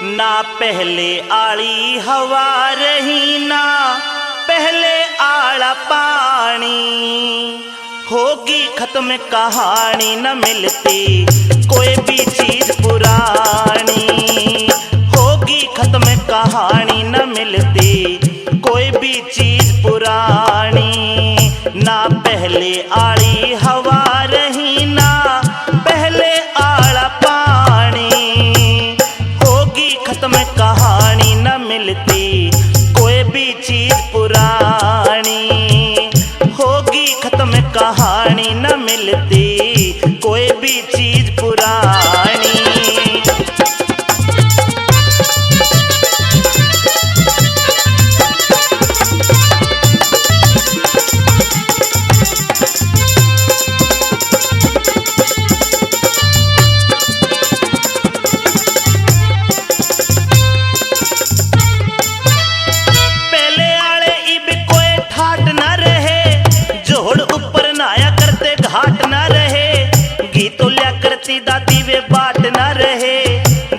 ना पहले आली हवा रही ना पहले आला पानी। होगी खत्म कहानी न मिलती कोई भी चीज पुरानी। होगी खत्म कहानी न मिलती कोई भी चीज पुरानी। ना पहले आली हवा रही ना पहले आला पानी। होगी खत्म कहानी न मिलती कोई भी चीज पुरानी। होगी खत्म कहानी न मिलती कोई भी चीज पुरानी। दादी वे बाट ना रहे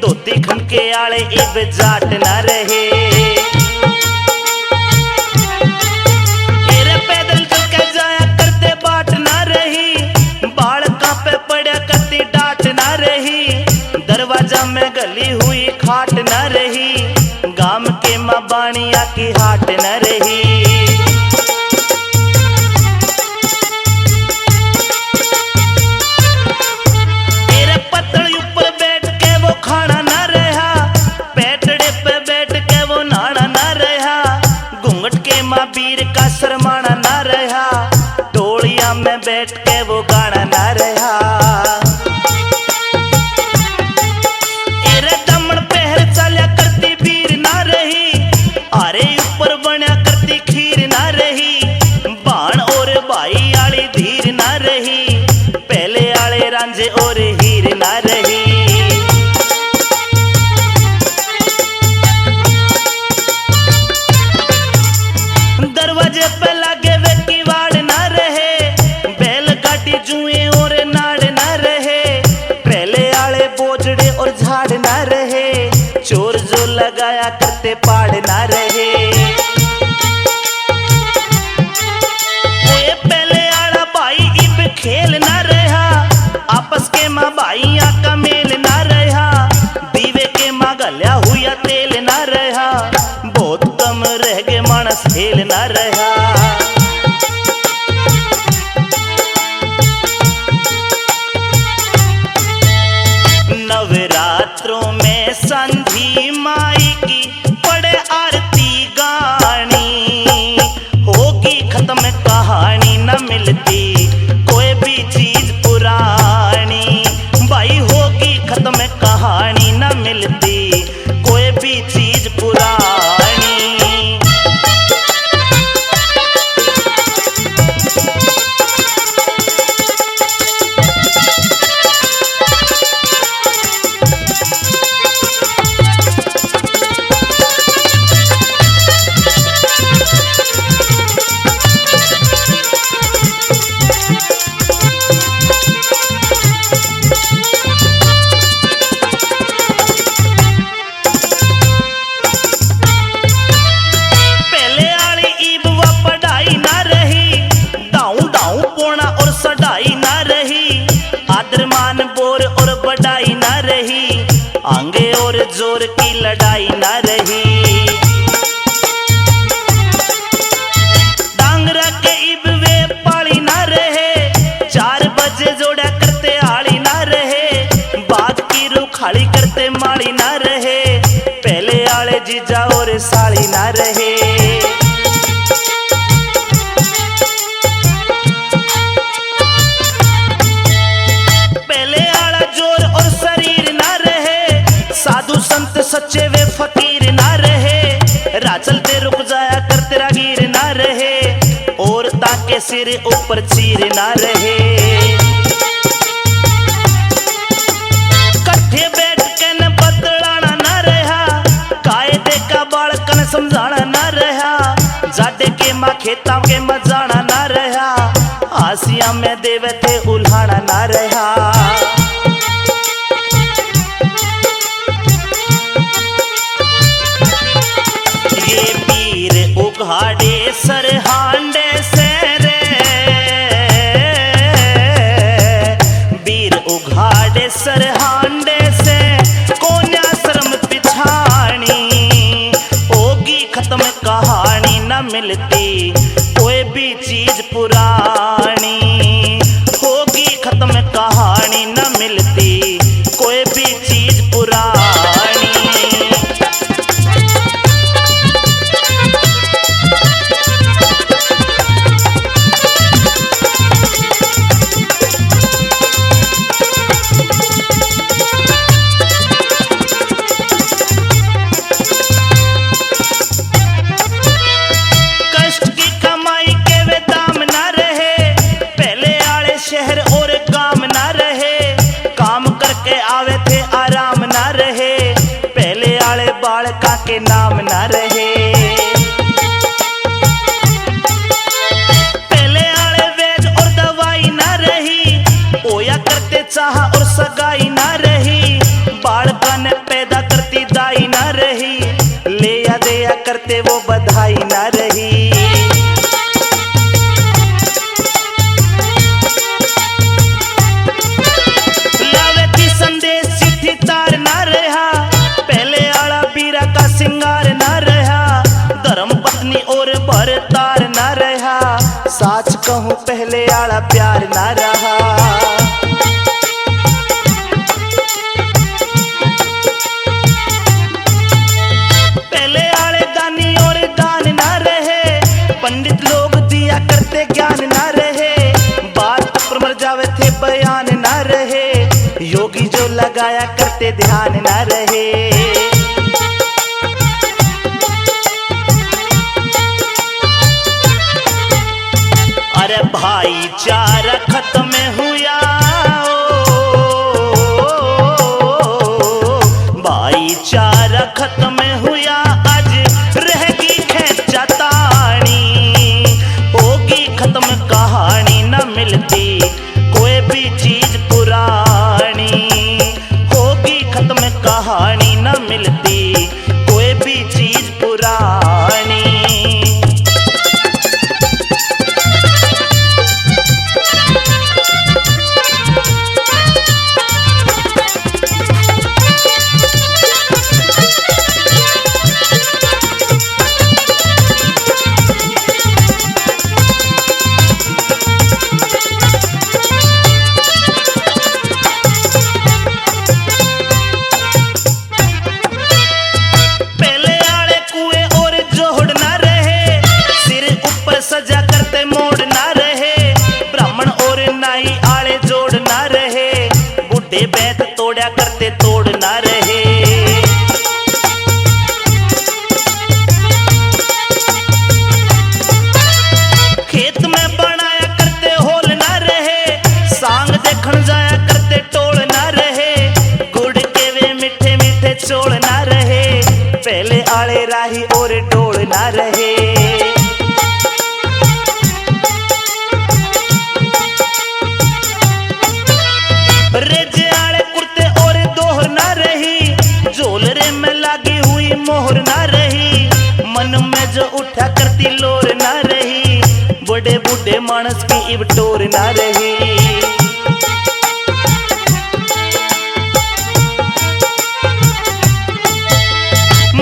धोती खनके आले इब जाट ना रहे। एरे पैदल चल के जाया करते बाट ना रही। बाल कांपे पड़ा करती डांट ना रही। दरवाजा में गली हुई खाट ना रही। गांव के माँ बाणिया की हाट न रही। वीर का शर्माना ना रहा टोलिया में बैठ के वो गाना ना रहा। एरे दमन पहर चलिया करती वीर ना रही। अरे ऊपर बना करती खीर ना रही। बाण और भाई आली धीर ना रही। पहले आले रांझे और हीर ना रही। दरवाजे पे लगे वे किवाड़ ना रहे। बैलगाड़ी जुए और नाड़ ना रहे। पहले आले बोझड़े और झाड़ ना रहे। चोर जो लगाया करते पाड़ ना रहे। ओए पहले आला भाई इब खेल ना रहा। आपस के माँ भाइया का मेल ना रहा। दीवे के माँ गल्या हुआ तेल ना रहा। बहुत कम रह गए मानस खेल ना रहा। नवरात्रों में संधी माई की पड़े आरती गानी। होगी खत्म कहानी न मिलती कोई भी चीज पुरानी। भाई होगी खत्म कहानी न मिलती कोई भी चीज पुरानी। आंगे और जोर की लड़ाई ना रही। डांगरा के इब वे पाली ना रहे। 4 बजे जोड़ा करते आली ना रहे। बाग की रुखाली करते माली ना रहे। पहले आले जीजा और साली ना रहे। साधु संत सच्चे वे फकीर ना रहे। राचलते रुक जाया करते रागीर ना रहे। और ताके सिर ऊपर चीर ना रहे। कट्ठे बैठ के न बतलाना ना रहा। कायदे का बालकन समझाना ना रहा। जाडे के माँ खेता के मजाना ना रहा। आसिया में देवे थे उल्हाना ना रहा। मिलती कोई भी चीज पुरानी। होगी खत्म कहानी न मिलती कोई भी चीज पुरानी। के नाम ना रहे पहले आले वेज और दवाई ना रही। ओया करते चाह और सगाई ना रही। बालका ने पैदा करती दाई ना रही। ले या दया करते वो बधाई ना रही। लावेती संदेश चिट्ठी तार ना रहा। पहले आला बीरा का सिंगार ना रहा। धर्म पत्नी और भरतार ना रहा। साच कहूं पहले आला प्यार ना रहा। पहले आले दानी और दान ना रहे। पंडित लोग दिया करते ज्ञान ना रहे। बात पर मर जावे थे बयान ना रहे। योगी जो लगाया करते ध्यान ना रहे। अरे भाईचारा खत्म हुआ। भाईचारा खत्म हुआ। आज रहेगी खेचा तानी। होगी खत्म कहानी न मिलती कोई भी चीज पुरानी। होगी खत्म कहानी न मिलती कोई भी चीज पुरानी। सजा करते मोड़ ना रहे। ब्राह्मण और नाई आले जोड़ ना रहे। बुढ़े बैत तोड़ा करते तोड़ ना रहे। खेत में बनाया करते होल ना रहे। सांग देखण जाया करते टोल ना रहे। गुड़ के वे मीठे मीठे चोल ना रहे। पहले आले राही और डोल ना रहे। रेजे आले कुर्ते और दोहर ना रही। झोलरे में लगी हुई मोहर ना रही। मन में जो उठा करती लोर ना रही। बड़े बूढ़े मानस की इब टोर ना रही।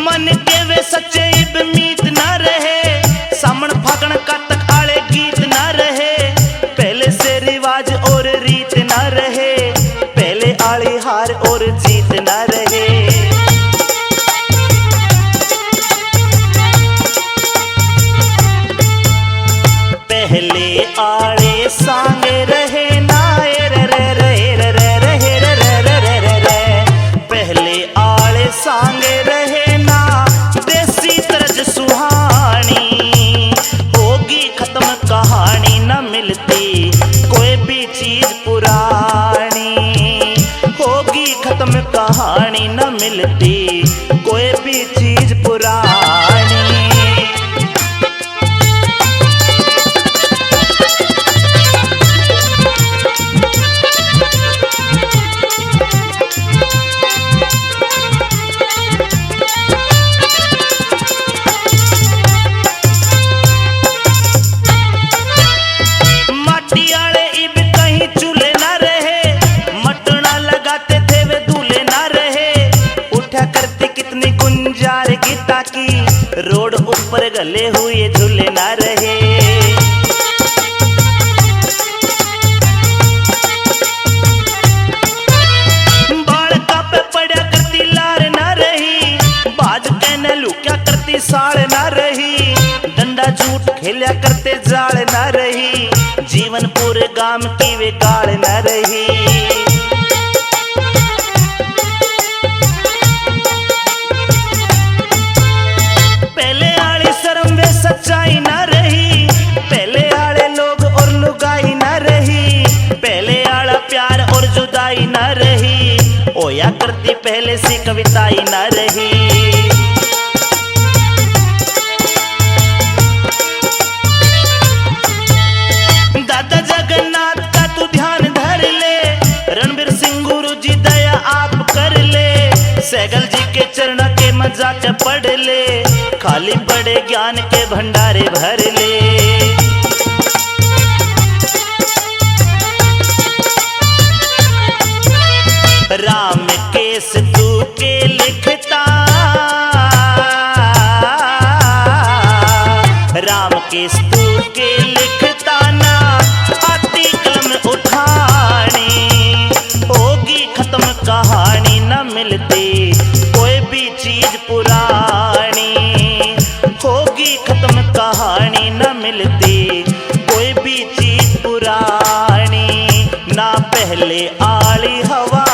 मन के वे सच्चे इब मीत ना रहे। सामण फागण का तक आले गीत ना रहे। पहले से रिवाज और रीत ना रहे। पहले आली हार और जीत ना रहे। पहले आले सांगे रहे ना रे रे रे रे रे रे रे रे। पहले आले सांगे रहे ना देसी तरज सुहानी। होगी खत्म कहानी न मिलती कोई भी चीज पुरानी। होगी खत्म कहानी न मिलती कोई भी चीज पुरानी। माटी आले इब कहीं चूल्हे ना रहे। मटना लगाते थे वे दूल्हे ना रहे। उठा करते ऊपर गले हुए झूले ना रहे। साल ना रही, डंडा झूठ खेलिया करते जाल ना रही, जीवन पूरे गाम की वे गाल ना रही। पहले आले शर्म वे सच्चाई ना रही, पहले आले लोग और लुगाई ना रही, पहले आला प्यार और जुदाई ना रही, ओया करती पहले सी कविताई ना रही। सैगल जी के चरण के मजाक पढ़ ले, खाली पड़े ज्ञान के भंडारे भर ले। राम केस तू के लिखता, राम केस तू के लिखता ना, आती कलम उठानी, होगी खत्म कहानी न मिलती कोई भी चीज पुरानी, होगी खत्म कहानी न मिलती कोई भी चीज पुरानी, ना पहले आली हवा